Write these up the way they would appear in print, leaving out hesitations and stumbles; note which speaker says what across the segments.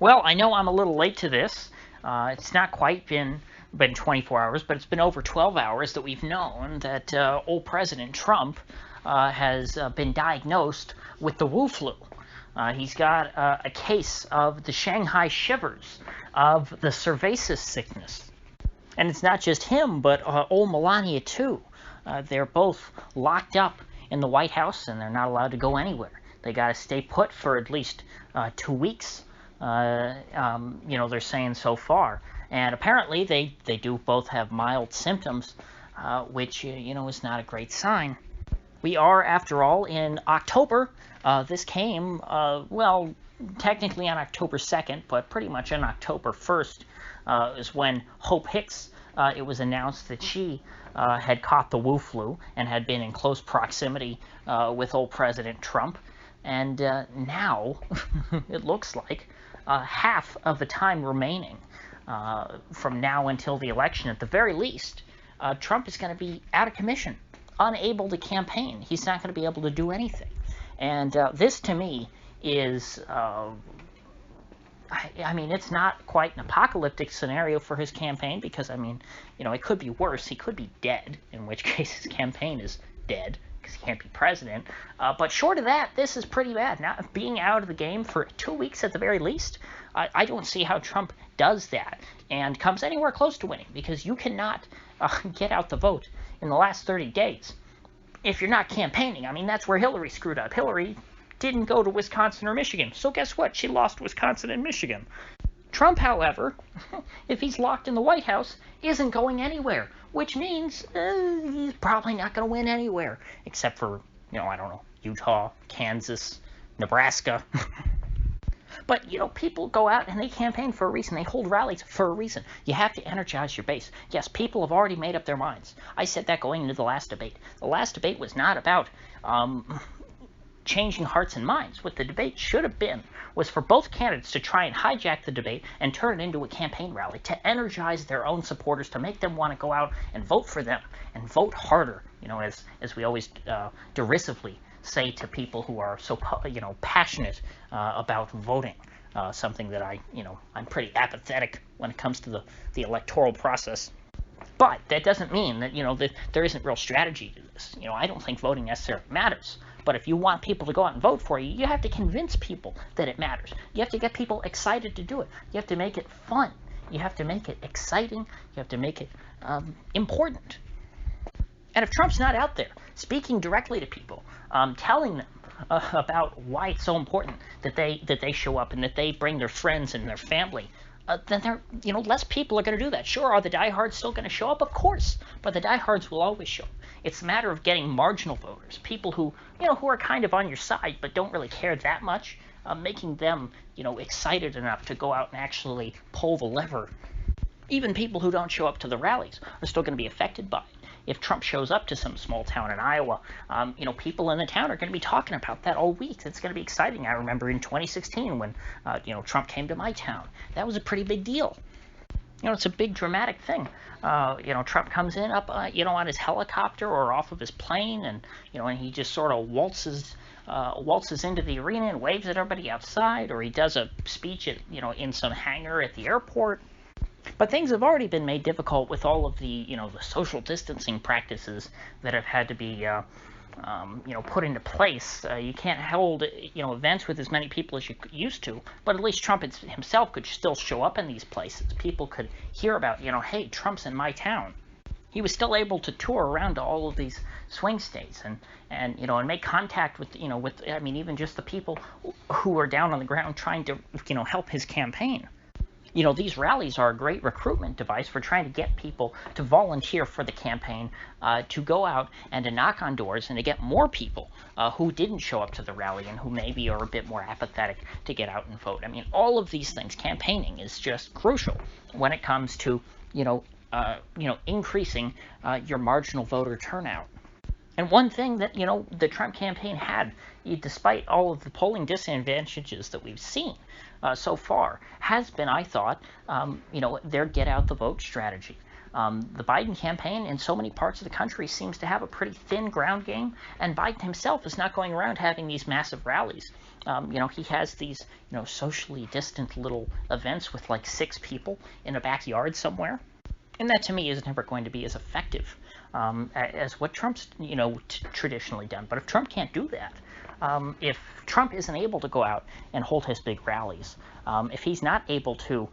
Speaker 1: Well, I know I'm a little late to this. It's not quite been 24 hours, but it's been over 12 hours that we've known that old President Trump has been diagnosed with the Wu flu. He's got a case of the Shanghai shivers, of the cerveza sickness. And it's not just him, but old Melania, too. They're both locked up in the White House, and they're not allowed to go anywhere. They got to stay put for at least 2 weeks. They're saying so far. And apparently they do both have mild symptoms, which, is not a great sign. We are, after all, in October. This came, technically on October 2nd, but pretty much on October 1st is when Hope Hicks, it was announced that she had caught the Wu flu and had been in close proximity with old President Trump. And now, it looks like, half of the time remaining from now until the election, at the very least, Trump is going to be out of commission, unable to campaign. He's not going to be able to do anything. And this, to me, is, it's not quite an apocalyptic scenario for his campaign because, it could be worse. He could be dead, in which case his campaign is dead because he can't be president. But short of that, this is pretty bad. Now, being out of the game for 2 weeks at the very least, I don't see how Trump does that and comes anywhere close to winning, because you cannot get out the vote in the last 30 days if you're not campaigning. That's where Hillary screwed up. Hillary didn't go to Wisconsin or Michigan, so guess what? She lost Wisconsin and Michigan. Trump, however, if he's locked in the White House, isn't going anywhere, which means he's probably not going to win anywhere, except for, Utah, Kansas, Nebraska. But, people go out and they campaign for a reason. They hold rallies for a reason. You have to energize your base. Yes, people have already made up their minds. I said that going into the last debate. The last debate was not about changing hearts and minds. What the debate should have been was for both candidates to try and hijack the debate and turn it into a campaign rally, to energize their own supporters, to make them want to go out and vote for them and vote harder, as we always derisively say to people who are so, passionate about voting, something that I'm pretty apathetic when it comes to the electoral process. But that doesn't mean that, that there isn't real strategy to this. I don't think voting necessarily matters. But if you want people to go out and vote for you, you have to convince people that it matters. You have to get people excited to do it. You have to make it fun. You have to make it exciting. You have to make it important. And if Trump's not out there speaking directly to people, telling them about why it's so important that they show up and that they bring their friends and their family, then less people are going to do that. Sure, are the diehards still going to show up? Of course, but the diehards will always show up. It's a matter of getting marginal voters, people who are kind of on your side but don't really care that much, making them excited enough to go out and actually pull the lever. Even people who don't show up to the rallies are still going to be affected by it. If Trump shows up to some small town in Iowa, people in the town are going to be talking about that all week. It's going to be exciting. I remember in 2016 when, Trump came to my town. That was a pretty big deal. It's a big dramatic thing. Trump comes in up, on his helicopter or off of his plane, and, and he just sort of waltzes into the arena and waves at everybody outside, or he does a speech at, in some hangar at the airport. But things have already been made difficult with all of the, the social distancing practices that have had to be, put into place. You can't hold, events with as many people as you used to, but at least Trump himself could still show up in these places. People could hear about, hey, Trump's in my town. He was still able to tour around to all of these swing states and make contact with, even just the people who are down on the ground trying to, help his campaign. These rallies are a great recruitment device for trying to get people to volunteer for the campaign, to go out and to knock on doors and to get more people who didn't show up to the rally and who maybe are a bit more apathetic to get out and vote. All of these things, campaigning is just crucial when it comes to, increasing your marginal voter turnout. And one thing that, the Trump campaign had, despite all of the polling disadvantages that we've seen so far, has been, I thought, their get out the vote strategy. The Biden campaign in so many parts of the country seems to have a pretty thin ground game, and Biden himself is not going around having these massive rallies. He has these, socially distant little events with like 6 people in a backyard somewhere. And that to me is never going to be as effective as what Trump's, traditionally done. But if Trump can't do that, if Trump isn't able to go out and hold his big rallies, if he's not able to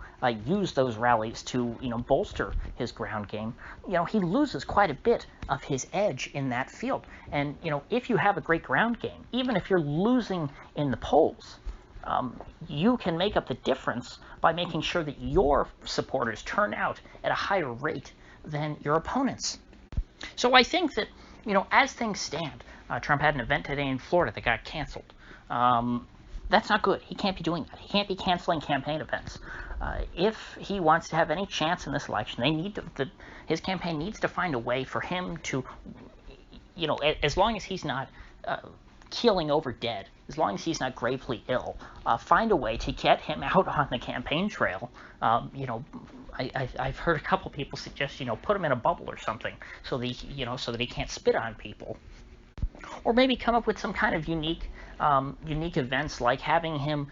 Speaker 1: use those rallies to, bolster his ground game, he loses quite a bit of his edge in that field. And, if you have a great ground game, even if you're losing in the polls, you can make up the difference by making sure that your supporters turn out at a higher rate than your opponents. So I think that, as things stand, Trump had an event today in Florida that got canceled. That's not good. He can't be doing that. He can't be canceling campaign events. If he wants to have any chance in this election, his campaign needs to find a way for him to, as long as he's not keeling over dead, as long as he's not gravely ill, find a way to get him out on the campaign trail. I've heard a couple people suggest, put him in a bubble or something so that he can't spit on people. Or maybe come up with some kind of unique events, like having him,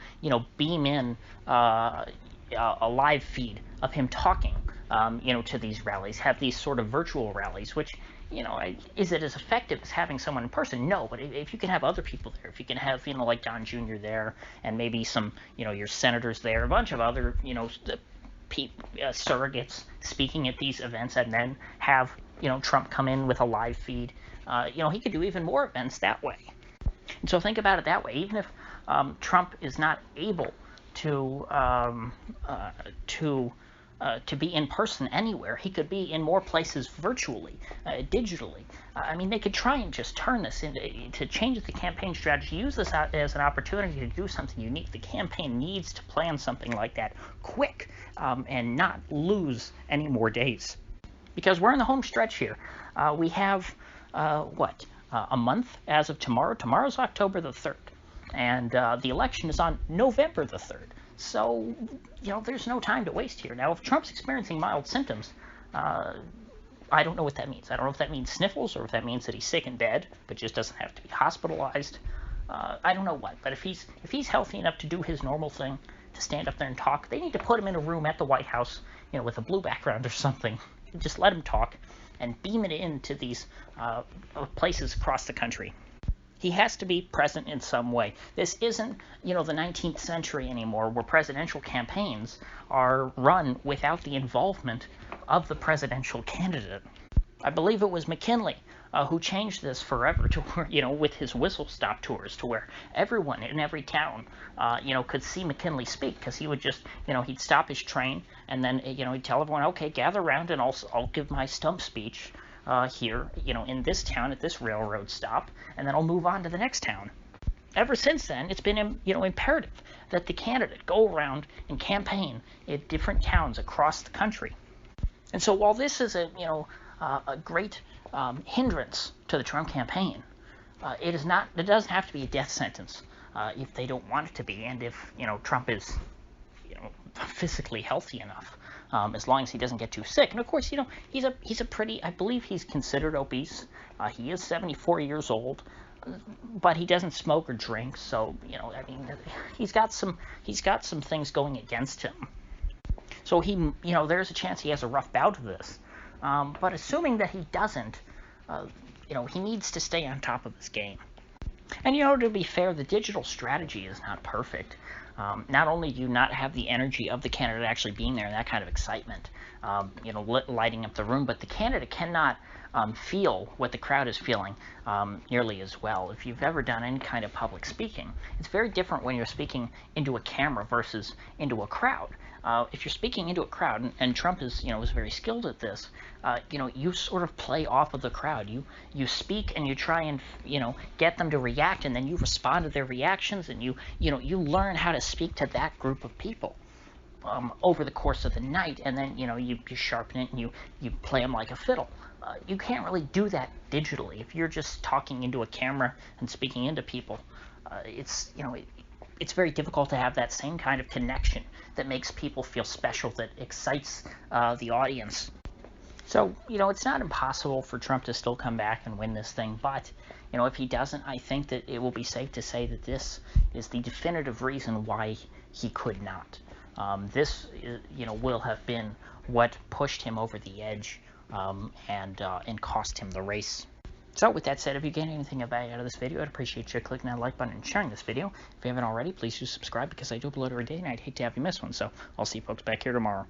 Speaker 1: beam in a live feed of him talking, to these rallies, have these sort of virtual rallies, which, is it as effective as having someone in person? No, but if you can have other people there, if you can have, like Don Jr. there, and maybe some, your senators there, a bunch of other, surrogates speaking at these events, and then have, Trump come in with a live feed, he could do even more events that way. And so think about it that way. Even if Trump is not able to be in person anywhere, he could be in more places virtually, digitally. They could try and just turn this to change the campaign strategy, use this as an opportunity to do something unique. The campaign needs to plan something like that quick and not lose any more days. Because we're in the home stretch here. We have, a month as of tomorrow. Tomorrow's October the 3rd. And the election is on November the 3rd. So, there's no time to waste here. Now, if Trump's experiencing mild symptoms, I don't know what that means. I don't know if that means sniffles or if that means that he's sick in bed, but just doesn't have to be hospitalized. I don't know what. But if he's healthy enough to do his normal thing, to stand up there and talk, they need to put him in a room at the White House, with a blue background or something. Just let him talk and beam it into these places across the country. He has to be present in some way. This isn't, the 19th century anymore, where presidential campaigns are run without the involvement of the presidential candidate. I believe it was McKinley who changed this forever to where, with his whistle stop tours, to where everyone in every town, could see McKinley speak, because he would just, he'd stop his train and then, he'd tell everyone, okay, gather around and I'll give my stump speech here, in this town at this railroad stop, and then I'll move on to the next town. Ever since then, it's been, imperative that the candidate go around and campaign in different towns across the country. And so while this is a great hindrance to the Trump campaign, it doesn't have to be a death sentence if they don't want it to be, and if, Trump is, physically healthy enough. As long as he doesn't get too sick. And of course, he's a pretty, I believe he's considered obese. He is 74 years old, but he doesn't smoke or drink. So, he's got some things going against him. So there's a chance he has a rough bout of this. But assuming that he doesn't, he needs to stay on top of his game. And, to be fair, the digital strategy is not perfect. Not only do you not have the energy of the candidate actually being there and that kind of excitement, lighting up the room, but the candidate cannot feel what the crowd is feeling nearly as well. If you've ever done any kind of public speaking, it's very different when you're speaking into a camera versus into a crowd. If you're speaking into a crowd, and Trump is very skilled at this, you sort of play off of the crowd. You speak and you try and get them to react, and then you respond to their reactions, and you learn how to speak to that group of people over the course of the night, and then you sharpen it and you play them like a fiddle. You can't really do that digitally. If you're just talking into a camera and speaking into people, it's very difficult to have that same kind of connection that makes people feel special, that excites the audience. So, it's not impossible for Trump to still come back and win this thing, but, if he doesn't, I think that it will be safe to say that this is the definitive reason why he could not. This, will have been what pushed him over the edge and cost him the race. So with that said, if you gained anything of value out of this video, I'd appreciate you clicking that like button and sharing this video. If you haven't already, please do subscribe because I do upload every day and I'd hate to have you miss one. So I'll see you folks back here tomorrow.